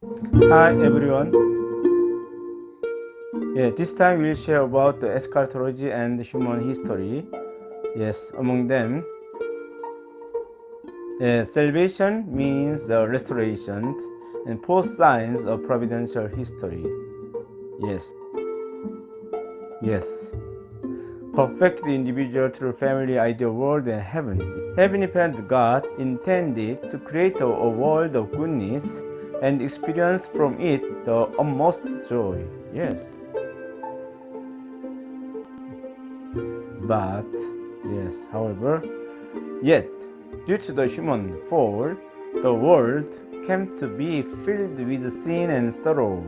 Hi everyone. This time we'll share about the eschatology and human history. Yes, among them, salvation means restoration and post signs of providential history. Yes, yes. Perfect the individual through family, ideal world, and heaven. Heavenly parent God intended to create a world of goodness and experience from it the utmost joy. Yes. But, yes, however, yet, due to the human fall, the world came to be filled with sin and sorrow.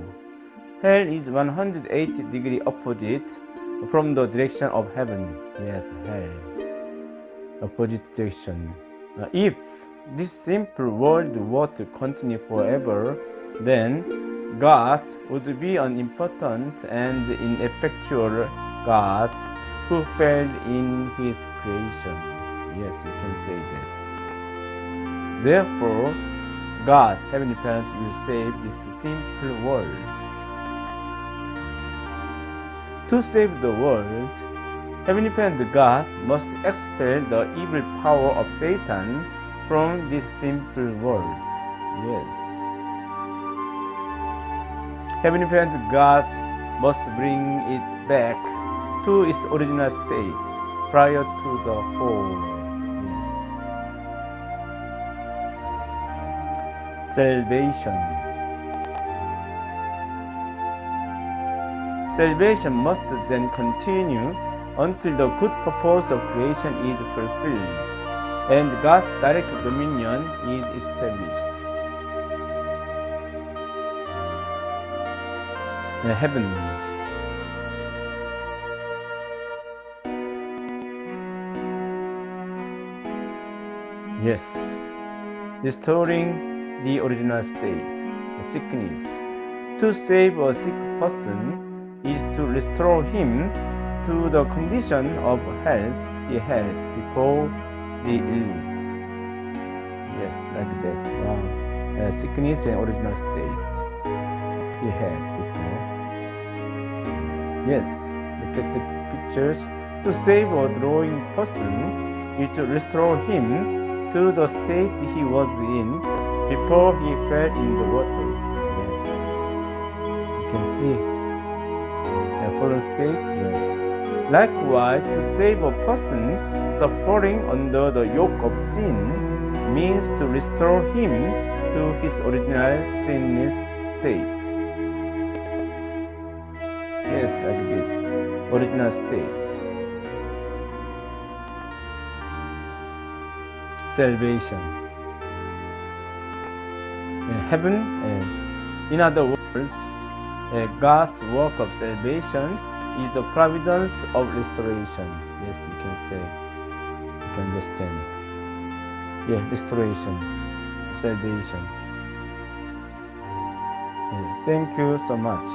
Hell is 180-degree opposite from the direction of heaven. Yes, hell. Opposite direction. If this simple world were to continue forever, then God would be an impotent and ineffectual God who failed in his creation. Yes, we can say that. Therefore, God, Heavenly Parent, will save this simple world. To save the world, Heavenly Parent God must expel the evil power of Satan from this simple world. Yes. Heavenly Parent God must bring it back to its original state prior to the fall. Yes. Salvation. Salvation must then continue until the good purpose of creation is fulfilled and God's direct dominion is established. Heaven. Yes, restoring the original state, the sickness. To save a sick person is to restore him to the condition of health he had before the illness. Yes, like that. Wow. Sickness and original state he had before. Yes, look at the pictures. To save a drowning person is to restore him to the state he was in before he fell in the water. Yes, you can see a fallen state. Yes. Likewise, to save a person suffering under the yoke of sin means to restore him to his original sinless state. Yes, like this, original state. Salvation. Heaven, in other words, God's work of salvation is the providence of restoration. Yes, we can say. You can understand. Yeah, restoration, salvation. Thank you so much.